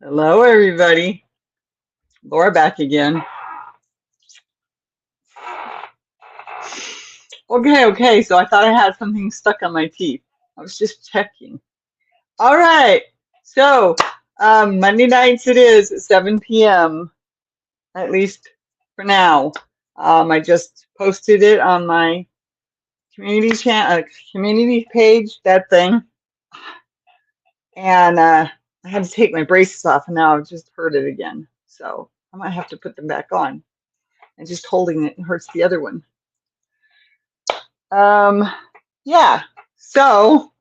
Hello, everybody. Laura back again. Okay. So I thought I had something stuck on my teeth. I was just checking. All right. So Monday nights it is at 7 p.m. at least for now. I just posted it on my community page, that thing, and I had to take my braces off, and now I've just hurt it again. So I might have to put them back on. And just holding it hurts the other one. Um, yeah. So,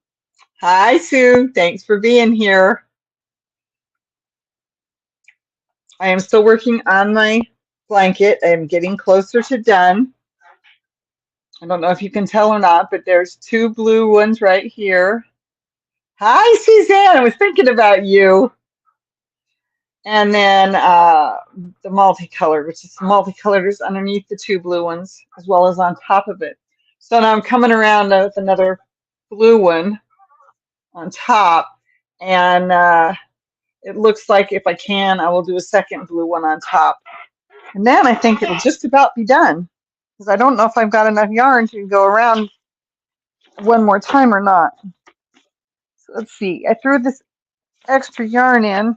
hi, Sue. Thanks for being here. I am still working on my blanket. I am getting closer to done. I don't know if you can tell or not, but there's two blue ones right here. Hi, Suzanne. I was thinking about you. And then the multicolored, which is multicolored, is underneath the two blue ones, as well as on top of it. So now I'm coming around with another blue one on top. And it looks like if I can, I will do a second blue one on top. And then I think it'll just about be done, because I don't know if I've got enough yarn to go around one more time or not. So let's see. I threw this extra yarn in.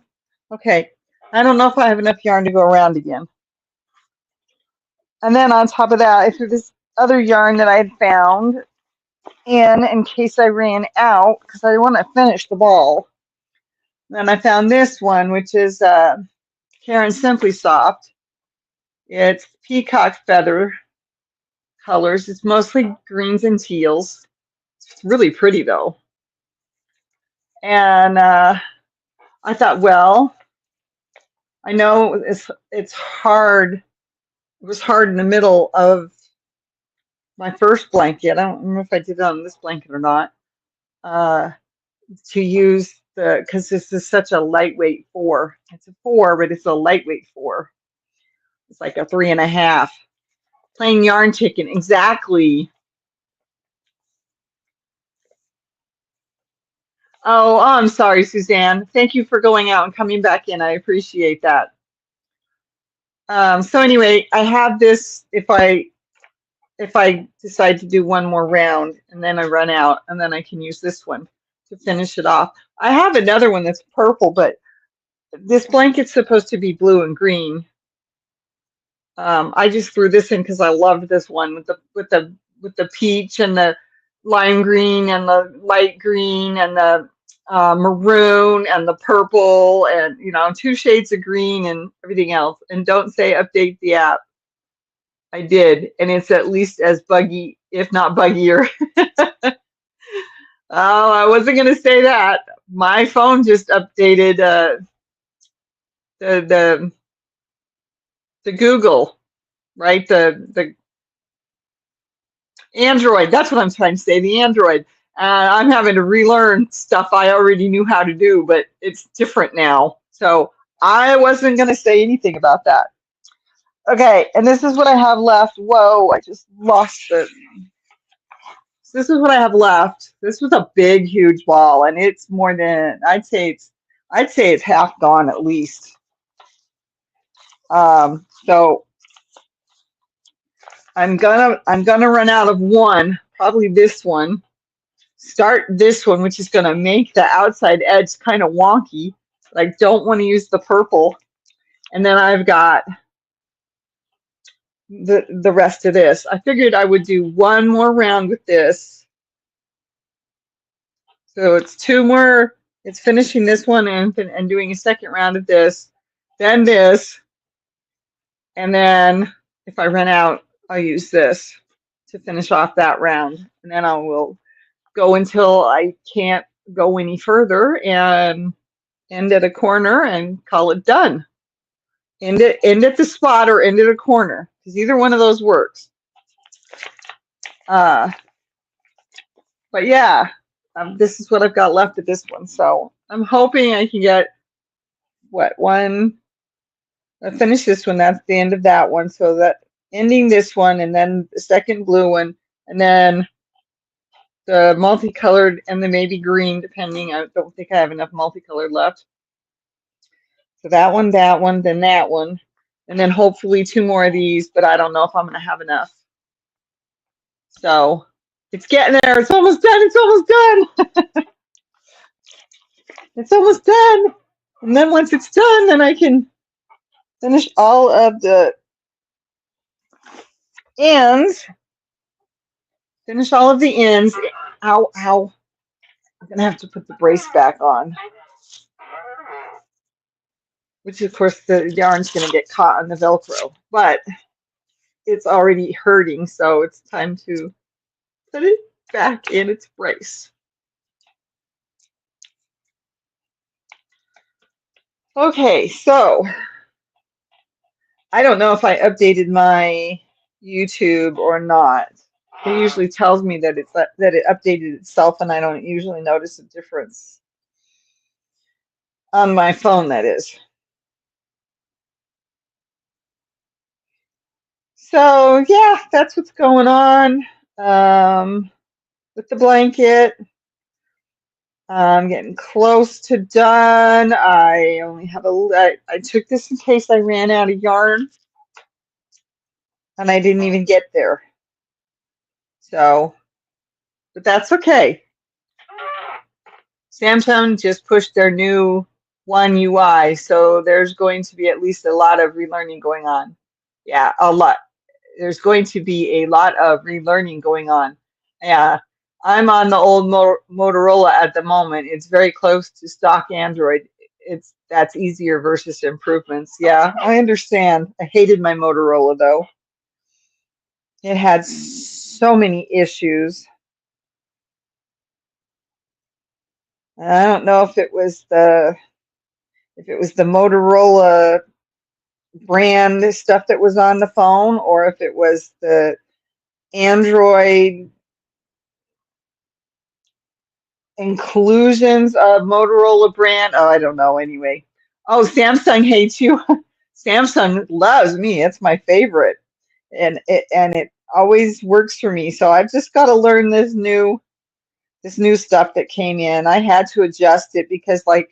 Okay. I don't know if I have enough yarn to go around again. And then on top of that, I threw this other yarn that I had found in case I ran out, because I want to finish the ball. Then I found this one, which is Karen Simply Soft. It's peacock feather colors. It's mostly greens and teals. It's really pretty though. And I thought, well, I know it's hard. It was hard in the middle of my first blanket. I don't remember if I did it on this blanket or not. To use because this is such a lightweight 4. It's a 4, but it's a lightweight 4. It's like a 3.5. Plain yarn chicken, exactly. Oh, I'm sorry, Suzanne. Thank you for going out and coming back in. I appreciate that. So anyway, I have this if I decide to do one more round and then I run out, and then I can use this one to finish it off. I have another one that's purple, but this blanket's supposed to be blue and green. I just threw this in because I loved this one with the peach and the lime green and the light green and the maroon and the purple and 2 shades of green and everything else. And don't say update the app. I did, and it's at least as buggy, if not buggier. Oh, I wasn't gonna say that. My phone just updated the Google, right? The Android, that's what I'm trying to say, the Android. I'm having to relearn stuff I already knew how to do, but it's different now. So I wasn't going to say anything about that. Okay, and this is what I have left. Whoa, I just lost it. So this is what I have left. This was a big, huge ball, and it's more than, I'd say it's half gone at least. So I'm gonna run out of one, probably this one. Start this one, which is gonna make the outside edge kind of wonky. I don't want to use the purple. And then I've got the rest of this. I figured I would do one more round with this. So it's 2 more, it's finishing this one and doing a second round of this, then this, and then if I run out, I'll use this to finish off that round. And then I will go until I can't go any further and end at a corner and call it done. End at the spot or end at a corner, because either one of those works. But yeah, this is what I've got left of this one. So I'm hoping I can get one. I'll finish this one. That's the end of that one. So that ending this one, and then the second blue one, and then the multicolored and the maybe green, depending. I don't think I have enough multicolored left. So that one, then that one, and then hopefully two more of these, but I don't know if I'm going to have enough. So it's getting there. It's almost done. It's almost done. It's almost done. And then once it's done, then I can finish all of the ends. Finish all of the ends. Ow, ow. I'm going to have to put the brace back on. Which, of course, the yarn's going to get caught on the Velcro. But it's already hurting, so it's time to put it back in its brace. Okay, so I don't know if I updated my YouTube or not. It usually tells me that it updated itself, and I don't usually notice a difference on my phone, that is. So yeah, that's what's going on with the blanket. I'm getting close to done. I only have I took this in case I ran out of yarn, and I didn't even get there. So, but that's okay. Samsung just pushed their new One UI, so there's going to be at least a lot of relearning going on. Yeah, a lot. There's going to be a lot of relearning going on. Yeah, I'm on the old Motorola at the moment. It's very close to stock Android. That's easier versus improvements. Yeah, I understand. I hated my Motorola though. It had so many issues. I don't know if it was the Motorola brand stuff that was on the phone, or if it was the Android inclusions of Motorola brand. Oh, I don't know anyway. Oh, Samsung hates you. Samsung loves me. It's my favorite. And it always works for me. So I've just got to learn this new stuff that came in. I had to adjust it because like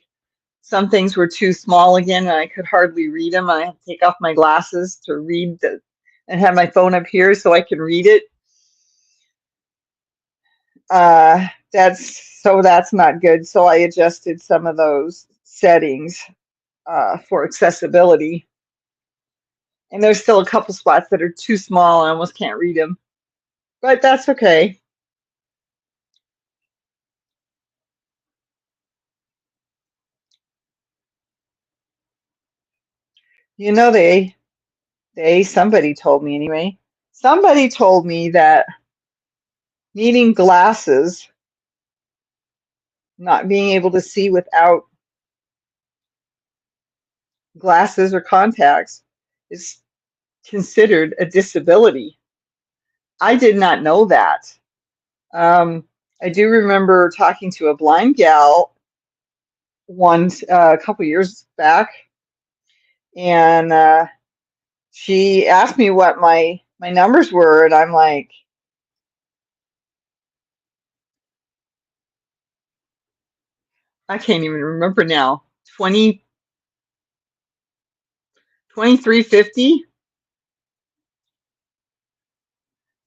some things were too small again and I could hardly read them. I had to take off my glasses to read and have my phone up here so I can read it. That's not good. So I adjusted some of those settings for accessibility. And there's still a couple spots that are too small. I almost can't read them. But that's okay. You know, somebody told me anyway. Somebody told me that needing glasses, not being able to see without glasses or contacts, is considered a disability. I did not know that. I do remember talking to a blind gal once a couple years back, and she asked me what my numbers were, and I'm like, I can't even remember now. 2350.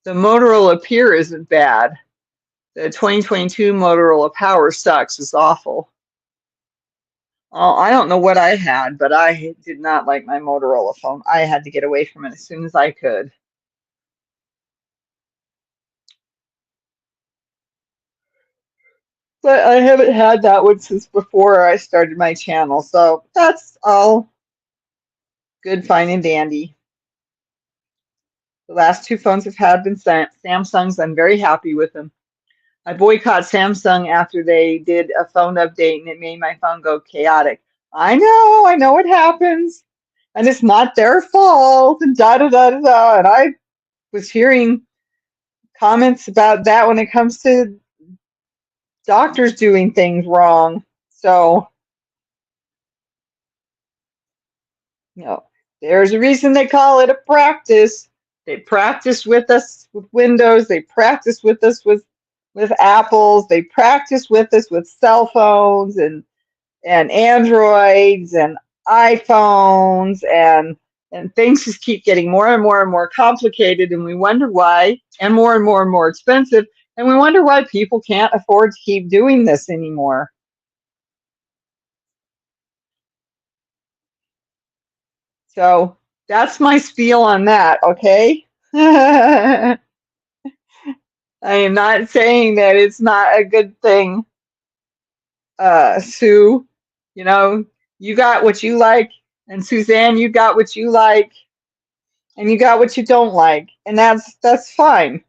The Motorola Peer isn't bad. The 2022 Motorola Power sucks. It's awful. I don't know what I had, but I did not like my Motorola phone. I had to get away from it as soon as I could. But I haven't had that one since before I started my channel, so that's all good, fine, and dandy. The last two phones I've had been Samsungs. I'm very happy with them. I boycott Samsung after they did a phone update and it made my phone go chaotic. I know what happens, and it's not their fault, and da da da da da. And I was hearing comments about that when it comes to doctors doing things wrong. So, there's a reason they call it a practice. They practice with us with Windows. They practice with us with Apples. They practice with us with cell phones and Androids and iPhones, and things just keep getting more and more and more complicated, and we wonder why, and more expensive, and we wonder why people can't afford to keep doing this anymore. So that's my spiel on that, okay? I am not saying that it's not a good thing, Sue. You know, you got what you like, and Suzanne, you got what you like, and you got what you don't like, and that's fine.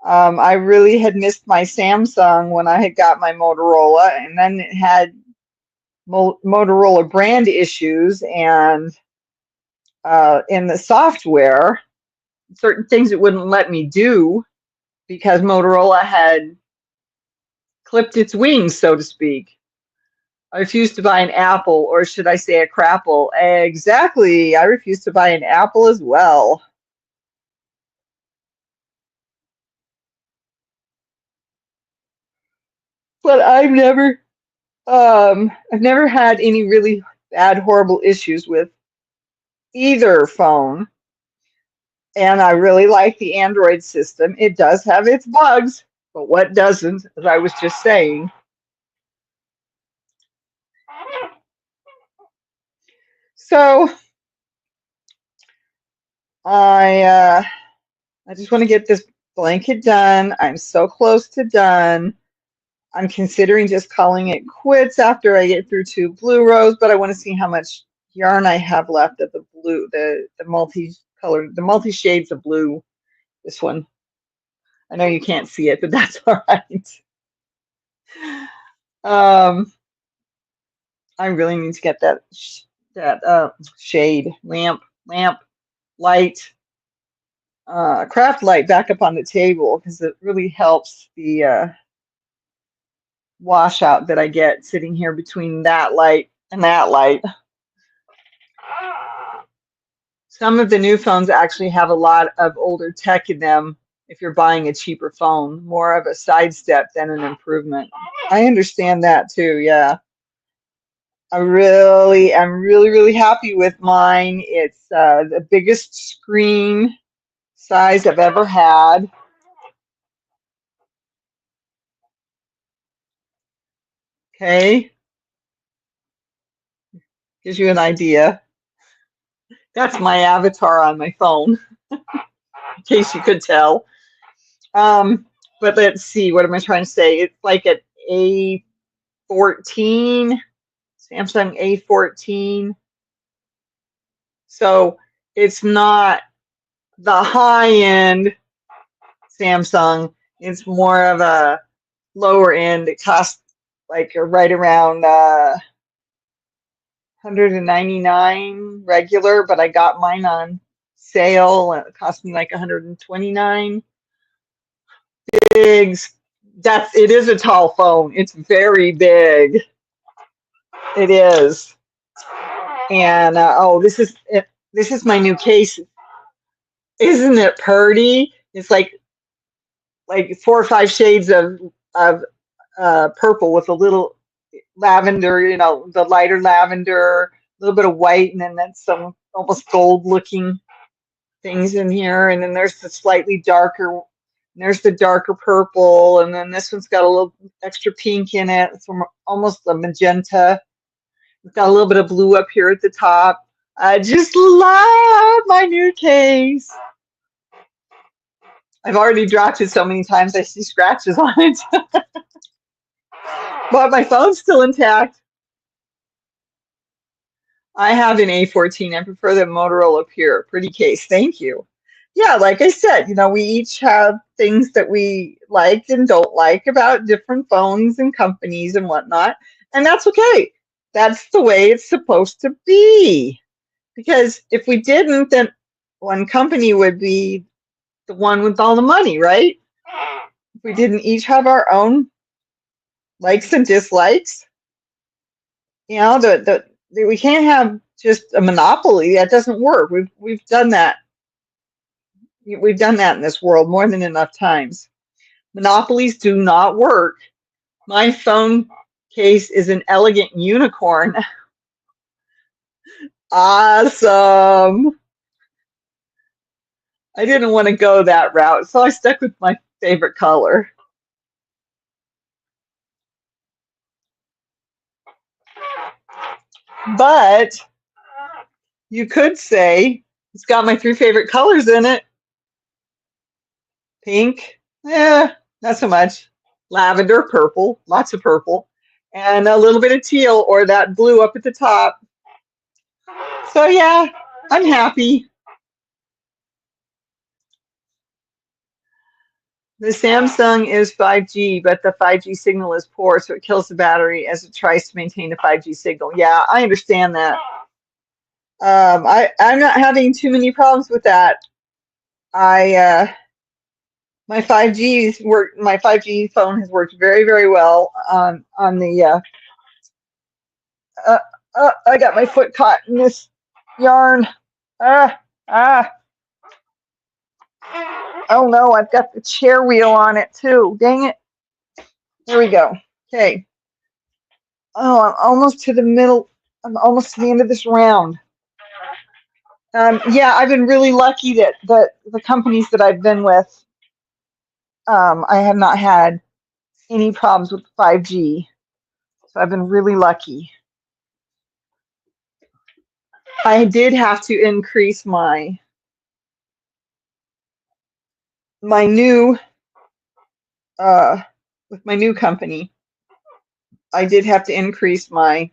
I really had missed my Samsung when I had got my Motorola, and then it had Motorola brand issues, and in the software, certain things it wouldn't let me do because Motorola had clipped its wings, so to speak. I refused to buy an Apple, or should I say a crapple? Exactly. I refused to buy an Apple as well. But I've never had any really bad, horrible issues with either phone. And I really like the Android system. It does have its bugs, but what doesn't, as I was just saying. So I I just want to get this blanket done. I'm so close to done. I'm considering just calling it quits after I get through 2 blue rows, but I want to see how much yarn I have left of the blue, the multicolored, the multi shades of blue. This one. I know you can't see it, but that's all right. Um, I really need to get that shade lamp light craft light back up on the table because it really helps the washout that I get sitting here between that light and that light. Some of the new phones actually have a lot of older tech in them if you're buying a cheaper phone, more of a sidestep than an improvement. I understand that too, yeah. I'm really happy with mine. It's the biggest screen size I've ever had. Okay, gives you an idea. That's my avatar on my phone, in case you could tell. But let's see, what am I trying to say? It's like an A14, Samsung A14. So it's not the high-end Samsung. It's more of a lower end. It costs like right around 199 regular, but I got mine on sale and it cost me like 129. Big. It is a tall phone. It's very big. It is. And oh, this is my new case. Isn't it pretty? It's like 4 or 5 shades of purple with a little lavender, you know, the lighter lavender, a little bit of white, and then that's some almost gold looking things in here. And then there's the slightly darker, and there's the darker purple, and then this one's got a little extra pink in it. It's almost a magenta. It's got a little bit of blue up here at the top. I just love my new case. I've already dropped it so many times I see scratches on it. But my phone's still intact. I have an A14. I prefer the Motorola Pure. Pretty case. Thank you. Yeah, like I said, you know, we each have things that we like and don't like about different phones and companies and whatnot. And that's okay. That's the way it's supposed to be. Because if we didn't, then one company would be the one with all the money, right? If we didn't each have our own likes and dislikes, you know, we can't have just a monopoly. That doesn't work. We've done that. We've done that in this world more than enough times. Monopolies do not work. My phone case is an elegant unicorn. Awesome. I didn't want to go that route, so I stuck with my favorite color. But you could say it's got my three favorite colors in it. Pink, not so much. Lavender, purple, lots of purple, and a little bit of teal or that blue up at the top. So yeah, I'm happy. The Samsung is 5G, but the 5G signal is poor, so it kills the battery as it tries to maintain the 5G signal. Yeah, I understand that. I'm not having too many problems with that. My 5G's work. My 5G phone has worked very, very well on the. Uh, I got my foot caught in this yarn. Ah, ah. Oh no, I've got the chair wheel on it too. Dang it. There we go. Okay. Oh, I'm almost to the middle. I'm almost to the end of this round. Yeah, I've been really lucky that the companies that I've been with, I have not had any problems with 5G. So I've been really lucky. I did have to increase my new with my new company. I did have to increase my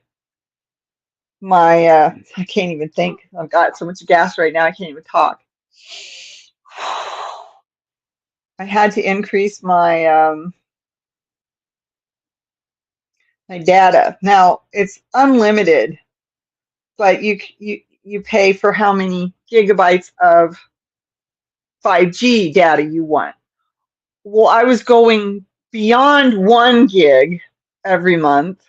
I can't even think. I've got so much gas right now I can't even talk. I had to increase my data. Now it's unlimited, but you pay for how many gigabytes of 5G data you want. Well, I was going beyond 1 gig every month.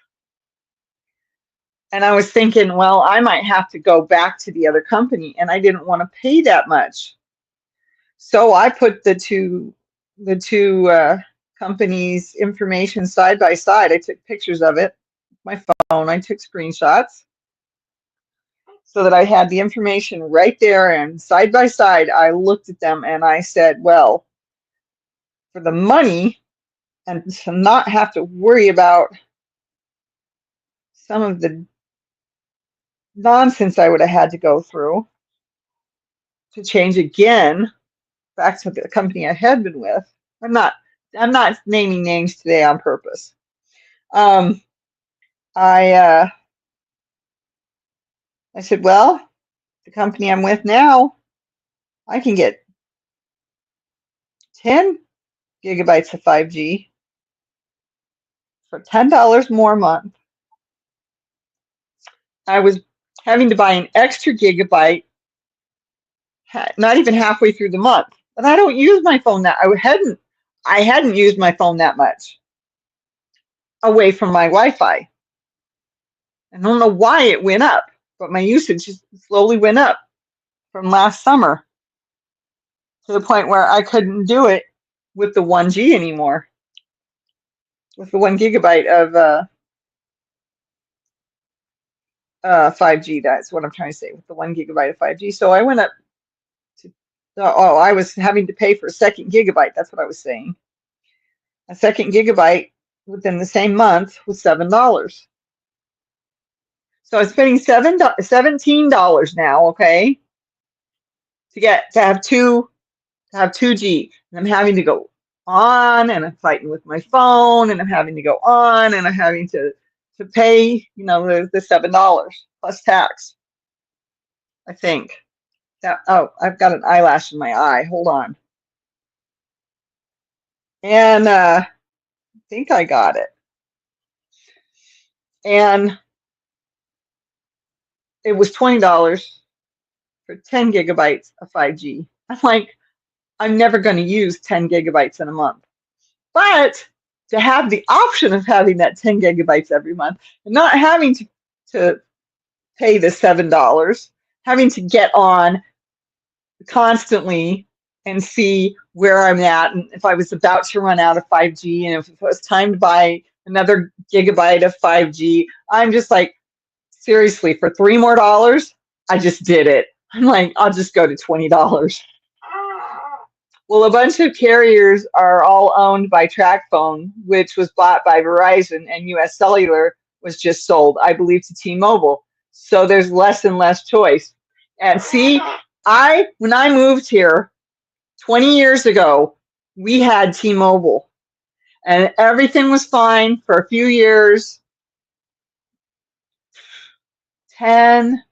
And I was thinking, well, I might have to go back to the other company, and I didn't want to pay that much. So I put the two companies' information side by side. I took pictures of it, my phone. I took screenshots so that I had the information right there, and side by side, I looked at them and I said, well, for the money and to not have to worry about some of the nonsense I would have had to go through to change again back to the company I had been with. I'm not naming names today on purpose. Um, I I said, well, the company I'm with now, I can get 10 gigabytes of 5G for $10 more a month. I was having to buy an extra gigabyte, not even halfway through the month. But I don't use my phone that I hadn't used my phone that much away from my Wi-Fi. I don't know why it went up, but my usage just slowly went up from last summer to the point where I couldn't do it with the 1G anymore, with the 1 gigabyte of 5G. That's what I'm trying to say, with the 1 gigabyte of 5G. So I went up to, oh, I was having to pay for a second gigabyte. That's what I was saying. A second gigabyte within the same month was $7. So I'm spending $17 now, okay, to have 2G. And I'm having to go on, and I'm fighting with my phone, and I'm having to go on, and I'm having to pay, the $7 plus tax. I think that. Oh, I've got an eyelash in my eye. Hold on. And I think I got it. And it was $20 for 10 gigabytes of 5G. I'm like, I'm never going to use 10 gigabytes in a month. But to have the option of having that 10 gigabytes every month and not having to pay the $7, having to get on constantly and see where I'm at, and if I was about to run out of 5G, and if it was time to buy another gigabyte of 5G, I'm just like, seriously, for $3 more? I just did it. I'm like, I'll just go to $20. Well, a bunch of carriers are all owned by TracFone, which was bought by Verizon, and US Cellular was just sold, I believe, to T-Mobile. So there's less and less choice. And see, when I moved here 20 years ago, we had T-Mobile, and everything was fine for a few years, 10,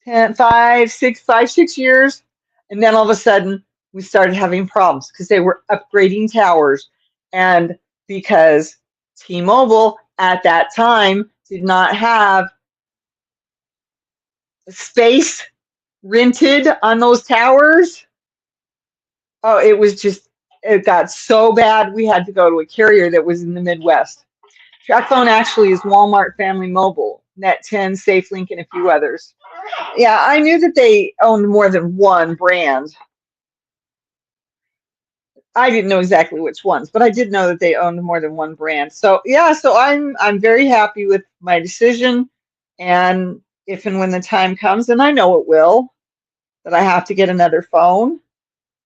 10, 5, 6 years. And then all of a sudden, we started having problems because they were upgrading towers. And because T-Mobile at that time did not have space rented on those towers, oh, it got so bad we had to go to a carrier that was in the Midwest. TracFone actually is Walmart Family Mobile, Net10, SafeLink, and a few others. Yeah, I knew that they owned more than one brand. I didn't know exactly which ones, but I did know that they owned more than one brand. So yeah, so I'm very happy with my decision, and if and when the time comes, and I know it will, that I have to get another phone,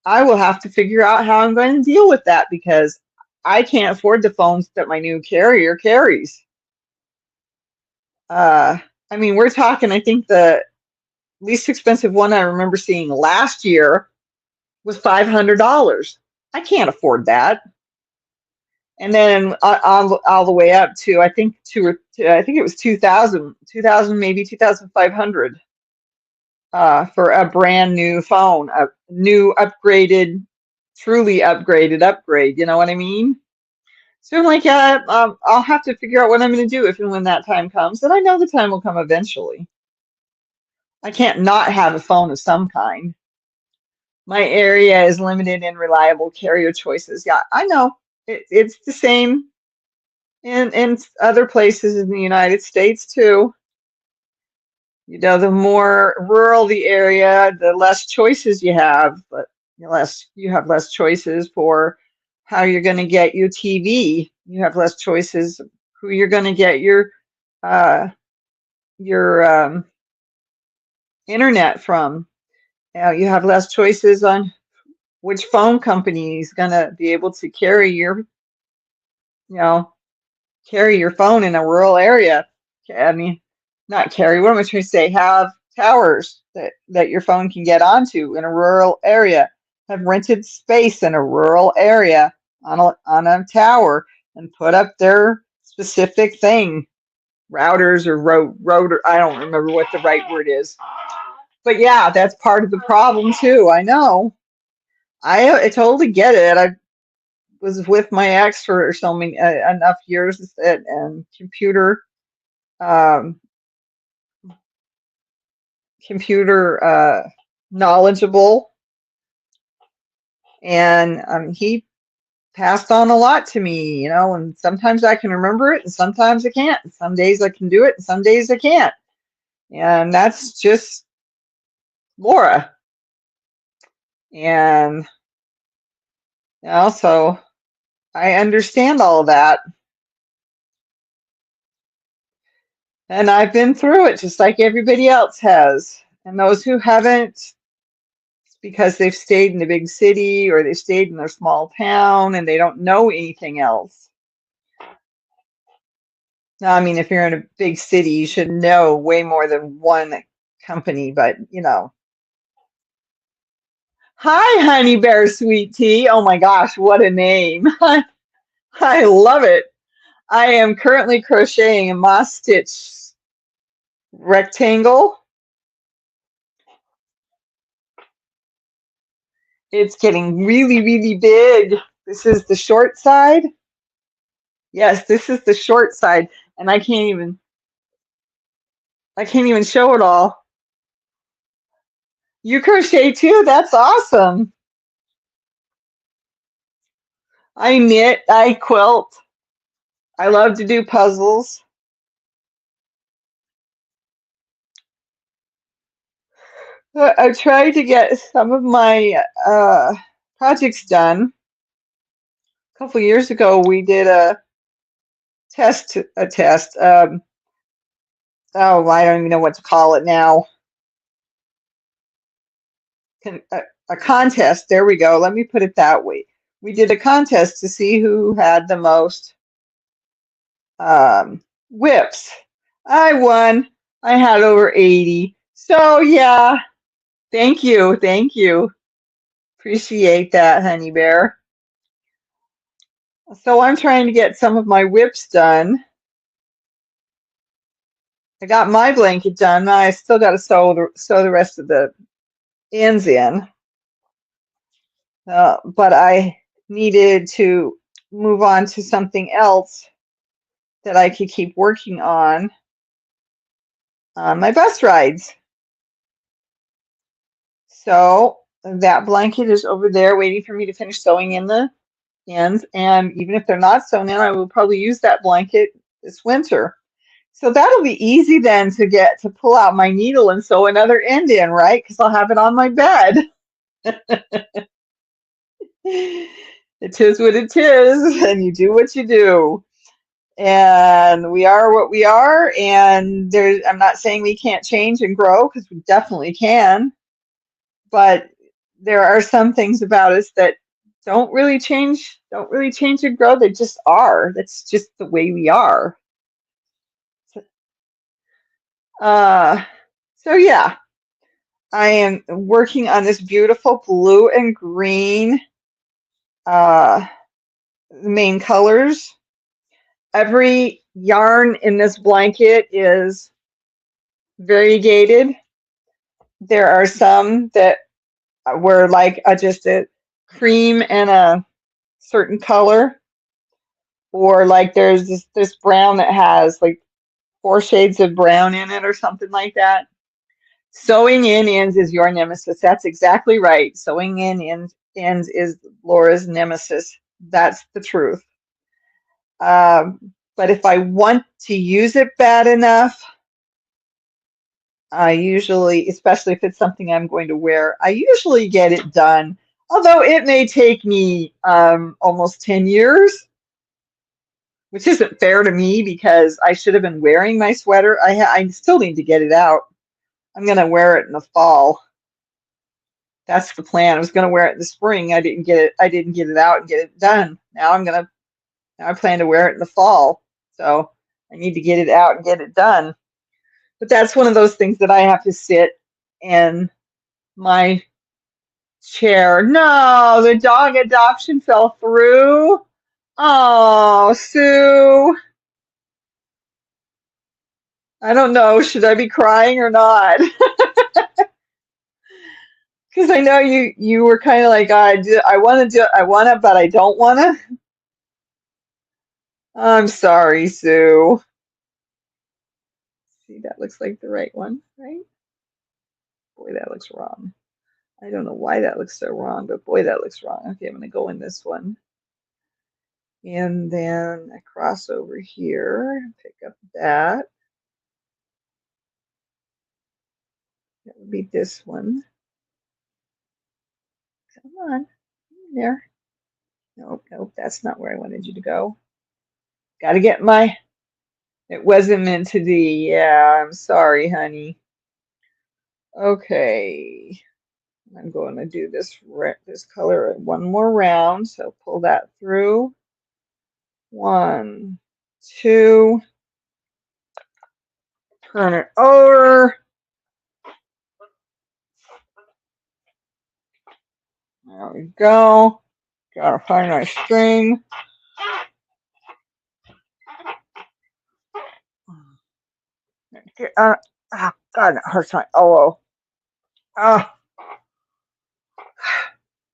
I will have to figure out how I'm going to deal with that because I can't afford the phones that my new carrier carries. I mean, we're talking, I think the least expensive one I remember seeing last year was $500. I can't afford that. And then all the way up to I think it was 2000 maybe 2500 for a brand new phone, a new upgraded, truly upgraded upgrade. You know what I mean? So I'm like, yeah, I'll have to figure out what I'm going to do if and when that time comes, and I know the time will come eventually. I can't not have a phone of some kind. My area is limited in reliable carrier choices. Yeah, I know. It's the same in other places in the United States too. You know, the more rural the area, the less choices you have, but you have less choices for how you're going to get your TV. You have less choices who you're going to get uh, your internet from. You have less choices on which phone company is going to be able to you know, carry your phone in a rural area. I mean, not carry, what am I trying to say? Have towers that your phone can get onto in a rural area. Have rented space in a rural area on a tower and put up their specific thing, routers or rotor. I don't remember what the right word is. But yeah, that's part of the problem too. I know. I totally get it. I was with my ex for so many enough years and um, computer knowledgeable, and he passed on a lot to me, you know, and sometimes I can remember it and sometimes I can't. Some days I can do it and some days I can't. And that's just Laura. And so I understand all of that. And I've been through it just like everybody else has. And those who haven't, it's because they've stayed in the big city or they stayed in their small town and they don't know anything else. Now, I mean, if you're in a big city, you should know way more than one company, but you know. Hi, Honey Bear Sweet Tea. Oh my gosh, what a name. I love it. I am currently crocheting a moss stitch rectangle. It's getting really, really big. This is the short side. Yes, this is the short side, and I can't even show it all. You crochet too? That's awesome. I knit, I quilt. I love to do puzzles. I tried to get some of my projects done. A couple of years ago, we did a test. oh, I don't even know what to call it now. A contest. There we go. Let me put it that way. We did a contest to see who had the most whips. I won. I had over 80. So yeah, thank you. Thank you. Appreciate that, honey bear. So I'm trying to get some of my whips done. I got my blanket done. Now I still got to sew the rest of the ends in. But I needed to move on to something else that I could keep working on my bus rides. So that blanket is over there waiting for me to finish sewing in the ends. And even if they're not sewn in, I will probably use that blanket this winter. So that'll be easy then to get to pull out my needle and sew another end in, right? Because I'll have it on my bed. It is what it is, and you do what you do. And we are what we are, and I'm not saying we can't change and grow, because we definitely can, but there are some things about us that don't really change and grow. They just are. That's just the way we are. Uh, so yeah, I am working on this beautiful blue and green uh, main colors. Every yarn in this blanket is variegated. There are some that were like just a cream and a certain color, or like there's this brown that has like 4 shades of brown in it or something like that. Sewing in ends is your nemesis. That's exactly right. Sewing in ends is Laura's nemesis. That's the truth. But if I want to use it bad enough, I usually, especially if it's something I'm going to wear, I usually get it done. Although it may take me almost 10 years, which isn't fair to me because I should have been wearing my sweater. I still need to get it out. I'm going to wear it in the fall. That's the plan. I was going to wear it in the spring. I didn't get it out and get it done. Now I plan to wear it in the fall. So I need to get it out and get it done. But that's one of those things that I have to sit in my chair. No, the dog adoption fell through. Oh, Sue. I don't know. Should I be crying or not? Because I know you were kind of like, I want to do, I want to, but I don't want to. I'm sorry, Sue. See, that looks like the right one, right? Boy, that looks wrong. I don't know why that looks so wrong, but boy, that looks wrong. Okay, I'm going to go in this one. And then I cross over here, pick up that. That would be this one. Come on, in there. Nope, nope, that's not where I wanted you to go. Got to get my, it wasn't meant to be. Yeah, I'm sorry, honey. Okay, I'm going to do this color one more round. So pull that through. 1, 2, turn it over. There we go. Gotta find my string. God, that hurts my elbow. Ah,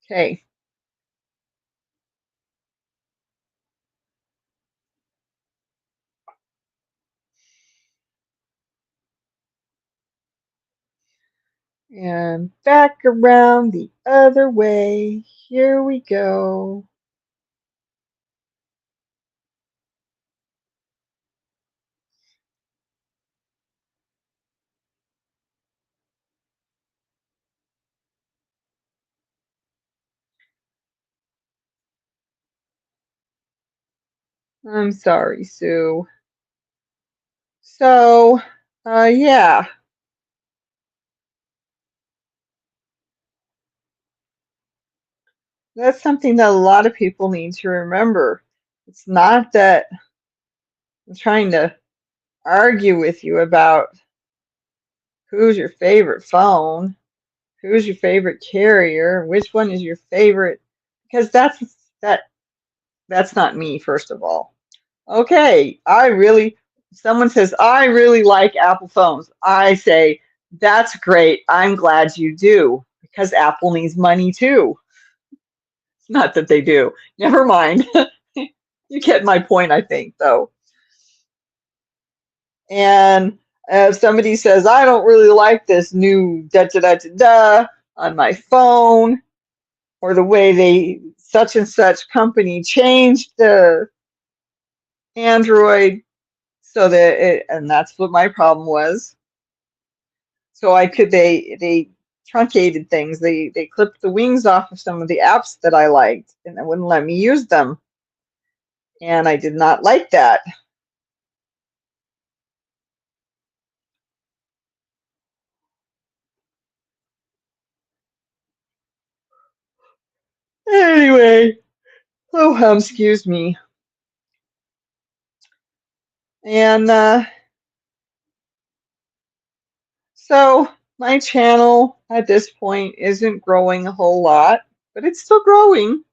okay. And back around the other way. Here we go. I'm sorry, Sue. So, Yeah, that's something that a lot of people need to remember. It's not that I'm trying to argue with you about who's your favorite phone, who's your favorite carrier, which one is your favorite, because that that's not me, first of all. Okay, someone says, I really like Apple phones. I say, that's great. I'm glad you do, because Apple needs money too. Not that they do. Never mind. You get my point, I think, though. And if somebody says, I don't really like this new da da da da da on my phone, or the way they such and such company changed the Android so that and that's what my problem was. So they truncated things. They clipped the wings off of some of the apps that I liked, and they wouldn't let me use them. And I did not like that. Anyway, oh, excuse me. And so my channel at this point isn't growing a whole lot, but it's still growing.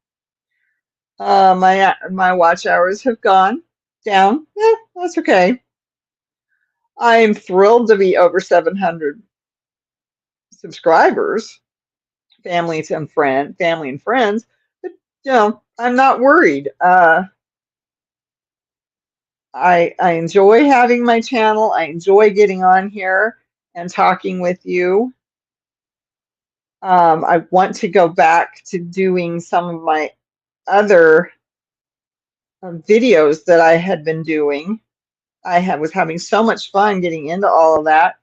My watch hours have gone down. That's okay. I am thrilled to be over 700 subscribers, family and friends. But I'm not worried. I enjoy having my channel. I enjoy getting on here and talking with you. I want to go back to doing some of my other videos that I had been doing. Was having so much fun getting into all of that.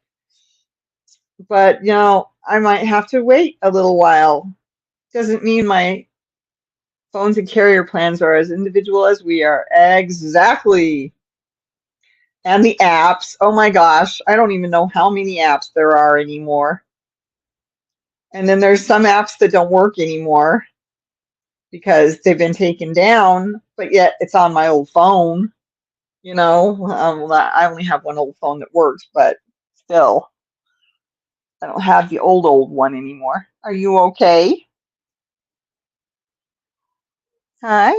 But, I might have to wait a little while. Doesn't mean my phones and carrier plans are as individual as we are. Exactly. And the apps. Oh my gosh. I don't even know how many apps there are anymore. And then there's some apps that don't work anymore because they've been taken down, but yet it's on my old phone. I only have one old phone that works, but still, I don't have the old one anymore. Are you okay? Hi.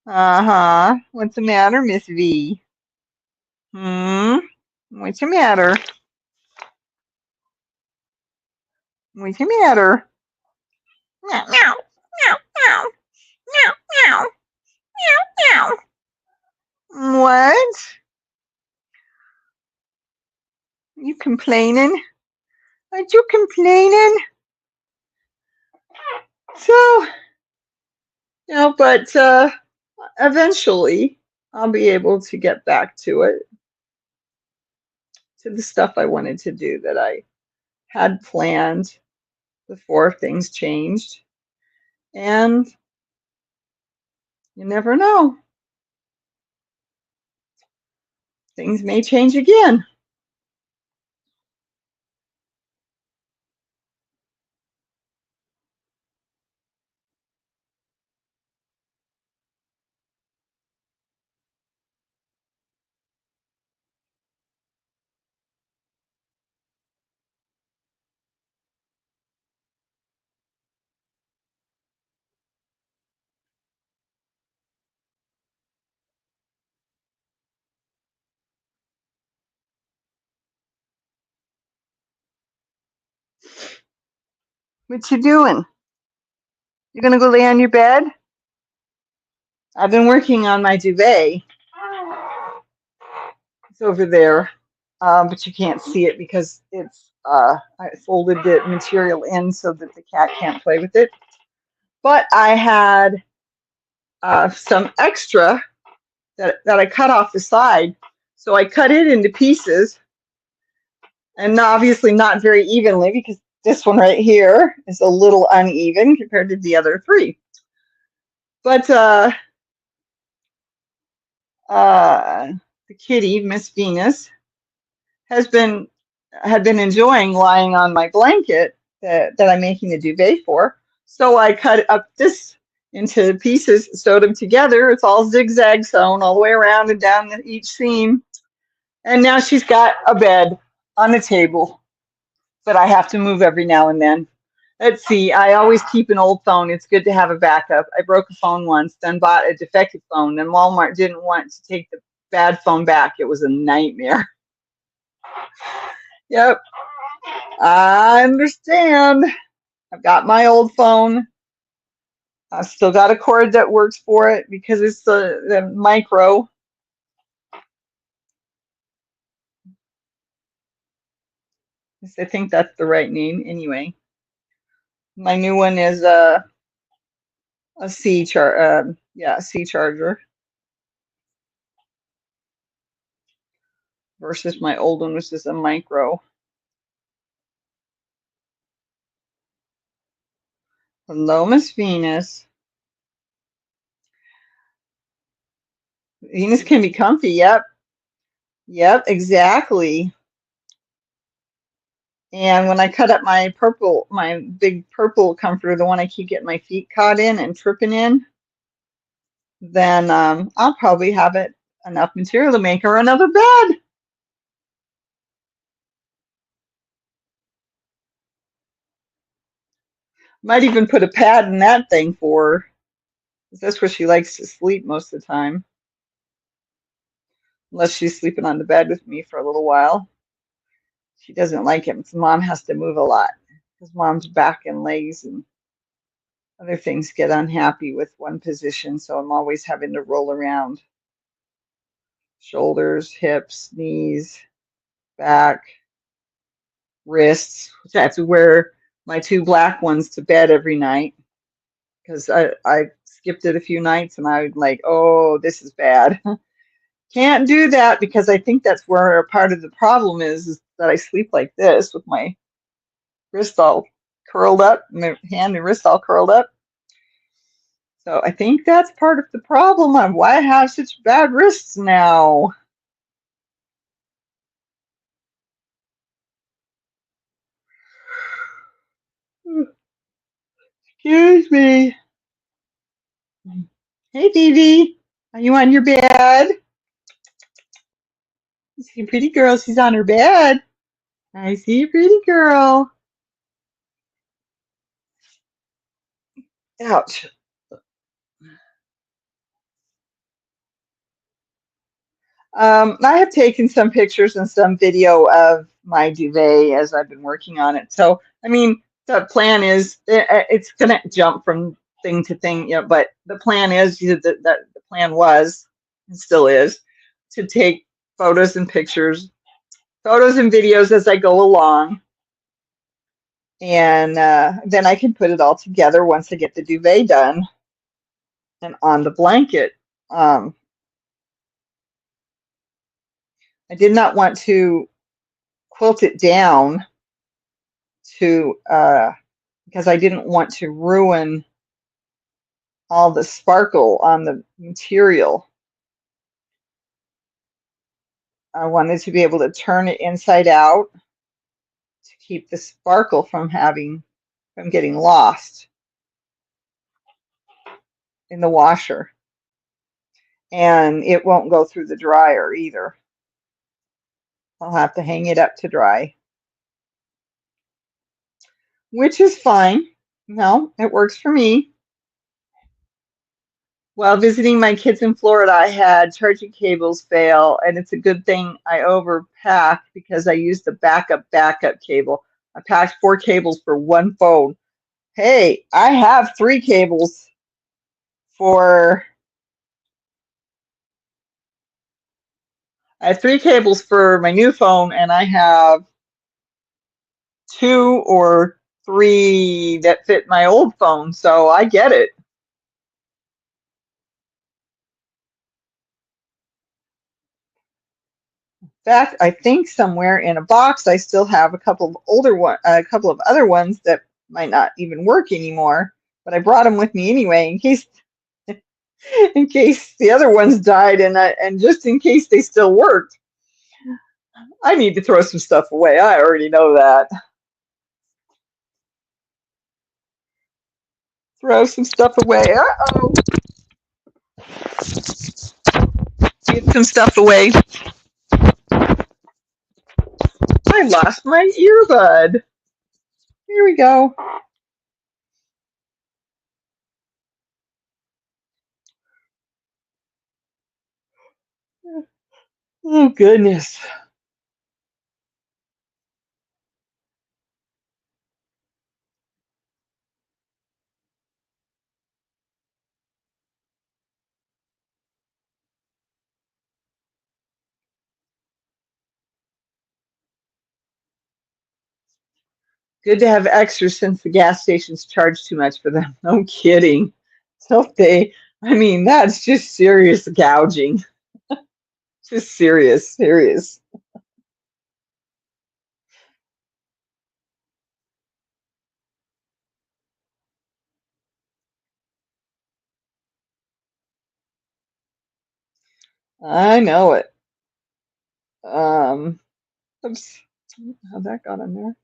Uh-huh. What's the matter, Miss V? Hmm? What's the matter? What's the matter? Meow, meow, meow, meow, meow, meow, meow, meow. What? You complaining? Aren't you complaining? So, but eventually I'll be able to get back to it, to the stuff I wanted to do that I had planned before things changed. And you never know, things may change again. What you doing? You gonna go lay on your bed? I've been working on my duvet. It's over there, but you can't see it because I folded the material in so that the cat can't play with it. But I had some extra that I cut off the side. So I cut it into pieces, and obviously not very evenly because this one right here is a little uneven compared to the other three. But the kitty, Miss Venus, had been enjoying lying on my blanket that I'm making the duvet for. So I cut up this into pieces, sewed them together. It's all zigzag sewn all the way around and down each seam. And now she's got a bed on a table, but I have to move every now and then. Let's see, I always keep an old phone. It's good to have a backup. I broke a phone once, then bought a defective phone. Then Walmart didn't want to take the bad phone back. It was a nightmare. Yep, I understand. I've got my old phone. I've still got a cord that works for it because it's the micro. I think that's the right name anyway. My new one is a C charger versus my old one, which is a micro. Hello, Miss Venus. Venus can be comfy. Yep. Yep, exactly. And when I cut up my big purple comforter, the one I keep getting my feet caught in and tripping in, then I'll probably have it enough material to make her another bed. Might even put a pad in that thing for her. That's where she likes to sleep most of the time. Unless she's sleeping on the bed with me for a little while. She doesn't like it. So Mom has to move a lot because Mom's back and legs and other things get unhappy with one position. So I'm always having to roll around. Shoulders, hips, knees, back, wrists. I have to wear my two black ones to bed every night because I skipped it a few nights and I was like, oh, this is bad. Can't do that because I think that's where part of the problem is that I sleep like this with my wrist all curled up, my hand and wrist all curled up. So I think that's part of the problem on why I have such bad wrists now. Excuse me. Hey, Vivi, are you on your bed? I see a pretty girl. She's on her bed. I see a pretty girl. Ouch. I have taken some pictures and some video of my duvet as I've been working on it. So, I mean, the plan is it's going to jump from thing to thing, you know, but the plan is that the plan was and still is to take photos and pictures, photos and videos as I go along. And then I can put it all together once I get the duvet done and on the blanket. I did not want to quilt it down to because I didn't want to ruin all the sparkle on the material. I wanted to be able to turn it inside out to keep the sparkle from getting lost in the washer. And it won't go through the dryer either. I'll have to hang it up to dry, which is fine. No, it works for me. While visiting my kids in Florida, I had charging cables fail, and it's a good thing I overpacked because I used the backup cable. I packed 4 cables for one phone. Hey, I have 3 cables for I have 3 cables for my new phone, and I have 2 or 3 that fit my old phone, so I get it. In fact, I think somewhere in a box I still have a couple of other ones that might not even work anymore, but I brought them with me anyway in case the other ones died and just in case they still worked. I need to throw some stuff away. I already know that. Throw some stuff away. Uh-oh. Get some stuff away. I lost my earbud. Here we go. Oh, goodness. Good to have extra since the gas stations charge too much for them. No kidding. Don't they? I mean, that's just serious gouging. Just serious, serious. I know it. Um, oops. How'd that got in there?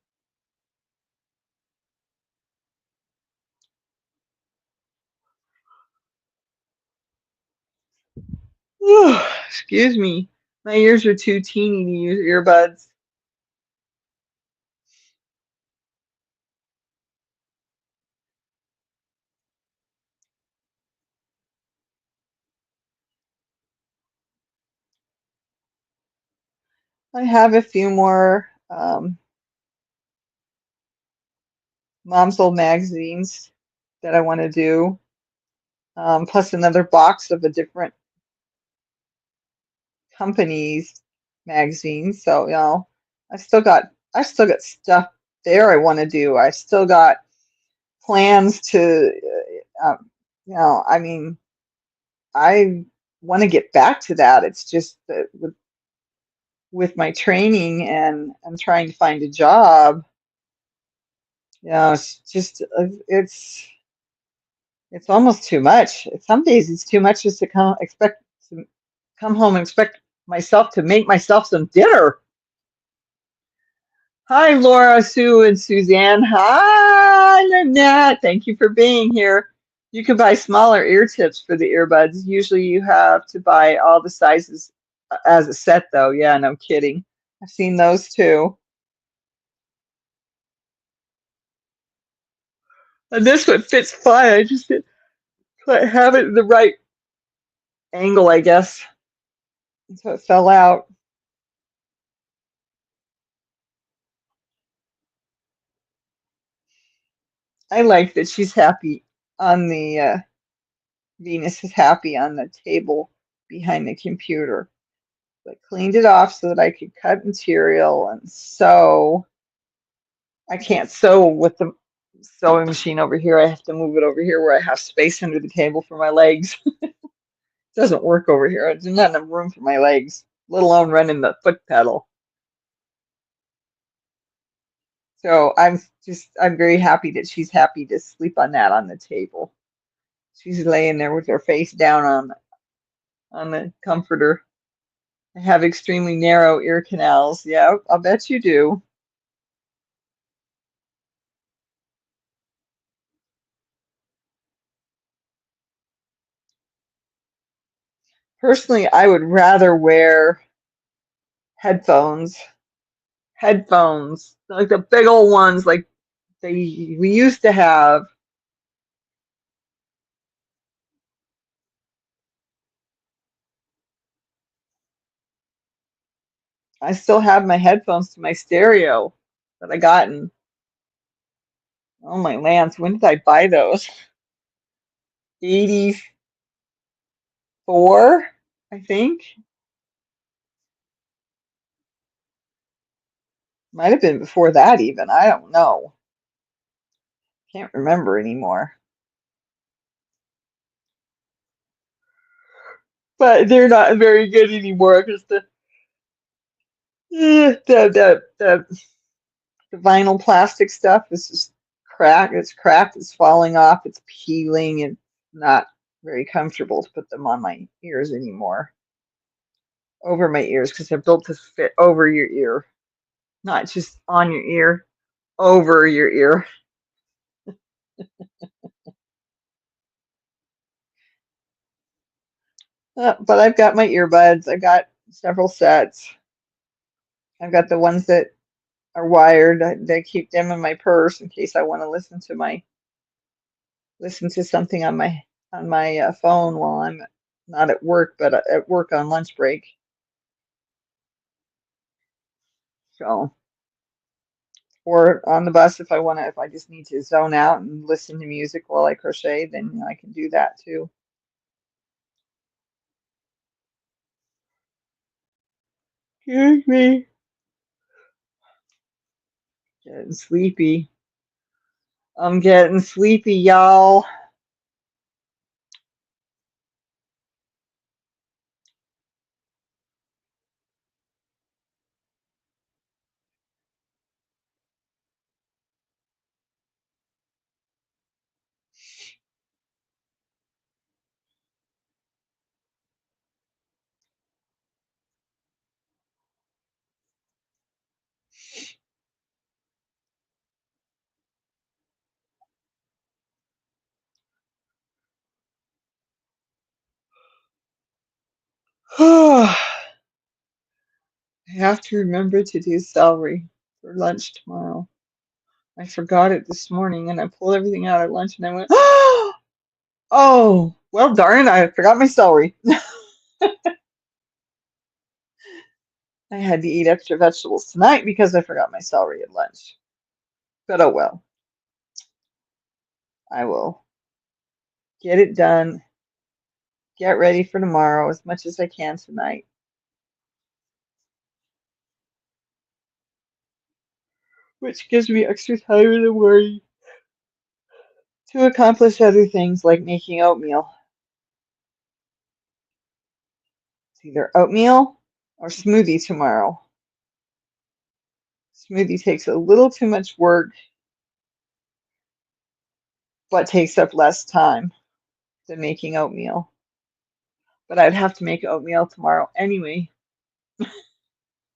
Excuse me. My ears are too teeny to use earbuds. I have a few more Mom's Old magazines that I want to do, plus another box of a different company's magazines. So, I still got stuff there I want to do. I still got plans to, I mean, I want to get back to that. It's just that with my training and I'm trying to find a job, it's just it's almost too much. Some days it's too much just to come home and expect myself to make myself some dinner. Hi, Laura, Sue, and Suzanne. Hi, Lynette. Thank you for being here. You can buy smaller ear tips for the earbuds. Usually you have to buy all the sizes as a set, though. Yeah, no kidding. I've seen those too. And this one fits fine. I just didn't quite have it in the right angle, I guess. So it fell out. I like that she's happy on the Venus is happy on the table behind the computer. I cleaned it off so that I could cut material and sew. I can't sew with the sewing machine over here. I have to move it over here where I have space under the table for my legs. It doesn't work over here. There's not enough room for my legs, let alone running the foot pedal. So I'm very happy that she's happy to sleep on that on the table. She's laying there with her face down on the comforter. I have extremely narrow ear canals. Yeah, I'll bet you do. Personally, I would rather wear headphones. Headphones, like the big old ones, like we used to have. I still have my headphones to my stereo that I gotten. Oh my lands, when did I buy those? 84, I think. Might have been before that even. I don't know. Can't remember anymore. But they're not very good anymore because the vinyl plastic stuff is just cracked. It's cracked. It's falling off. It's peeling, and not very comfortable to put them on my ears anymore. over my ears because they're built to fit over your ear, not just on your ear, over your ear. But I've got my earbuds. I got several sets. I've got the ones that are wired. I keep them in my purse in case I want to listen to something on my phone while I'm not at work, but at work on lunch break. So, or on the bus if I just need to zone out and listen to music while I crochet, then I can do that too. Excuse me. Getting sleepy. I'm getting sleepy, y'all. I have to remember to do celery for lunch tomorrow. I forgot it this morning and I pulled everything out at lunch and I went, oh, well, darn it, I forgot my celery. I had to eat extra vegetables tonight because I forgot my celery at lunch. But oh well, I will get it done, get ready for tomorrow as much as I can tonight, which gives me extra time in the morning to accomplish other things like making oatmeal. It's either oatmeal or smoothie tomorrow. Smoothie takes a little too much work, but takes up less time than making oatmeal. But I'd have to make oatmeal tomorrow anyway. It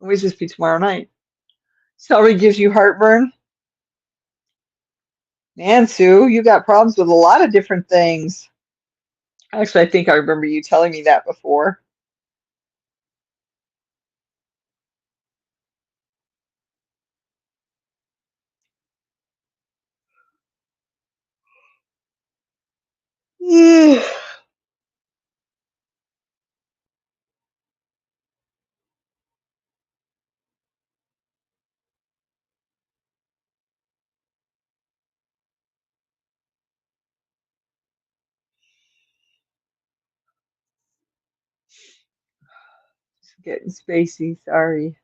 would just be tomorrow night. Celery gives you heartburn? Man, Sue, you got problems with a lot of different things. Actually, I think I remember you telling me that before. Just getting spacey, sorry.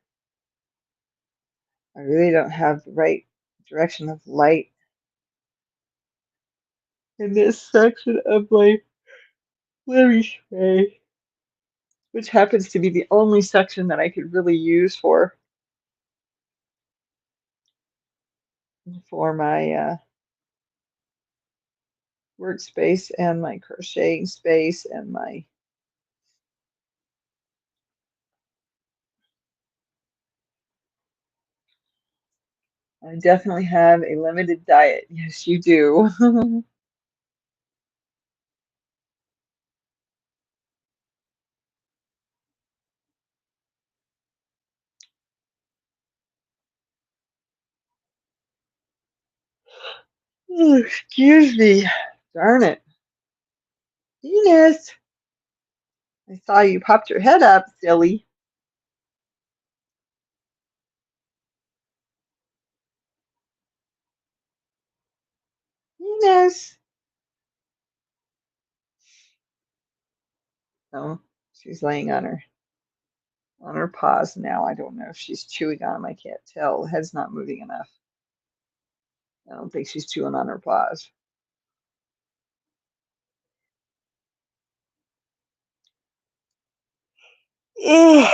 I really don't have the right direction of light in this section of my living space, which happens to be the only section that I could really use for my workspace and my crocheting space and my I definitely have a limited diet. Yes, you do. Oh, excuse me. Darn it. Venus, I saw you popped your head up, silly. Venus. Oh, she's laying on her paws now. I don't know if she's chewing on them. I can't tell. The head's not moving enough. I don't think she's chewing on her paws. Ugh.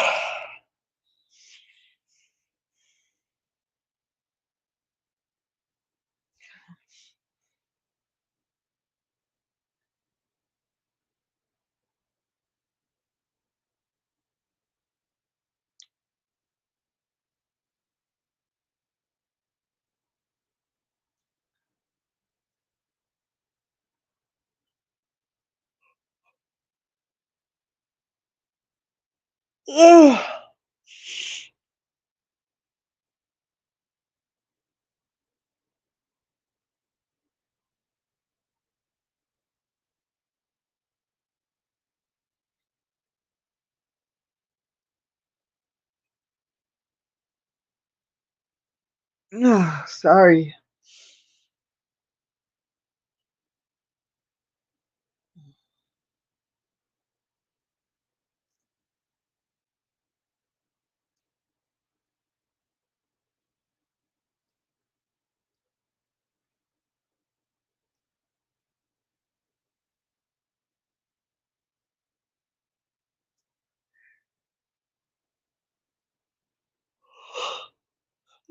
Ugh. Ugh, sorry.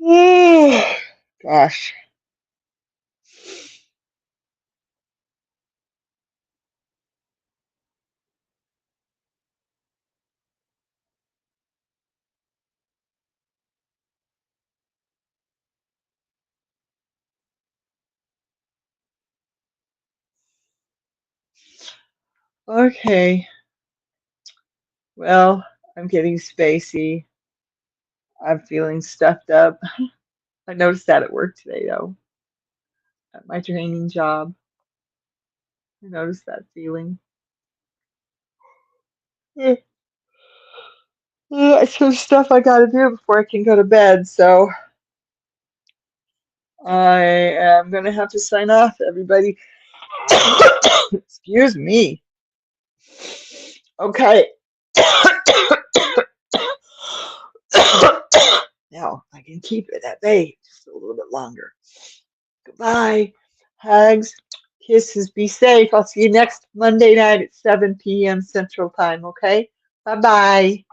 Ugh. Gosh. Okay. Well, I'm getting spacey. I'm feeling stuffed up. I noticed that at work today, though, at my training job. I noticed that feeling. Some stuff I gotta do before I can go to bed, so I am gonna have to sign off, everybody. Excuse me. Okay. Now I can keep it at bay just a little bit longer. Goodbye. Hugs, kisses, be safe. I'll see you next Monday night at 7 p.m. Central Time, okay? Bye-bye.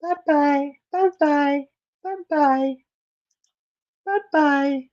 Bye-bye. Bye-bye. Bye-bye. Bye-bye.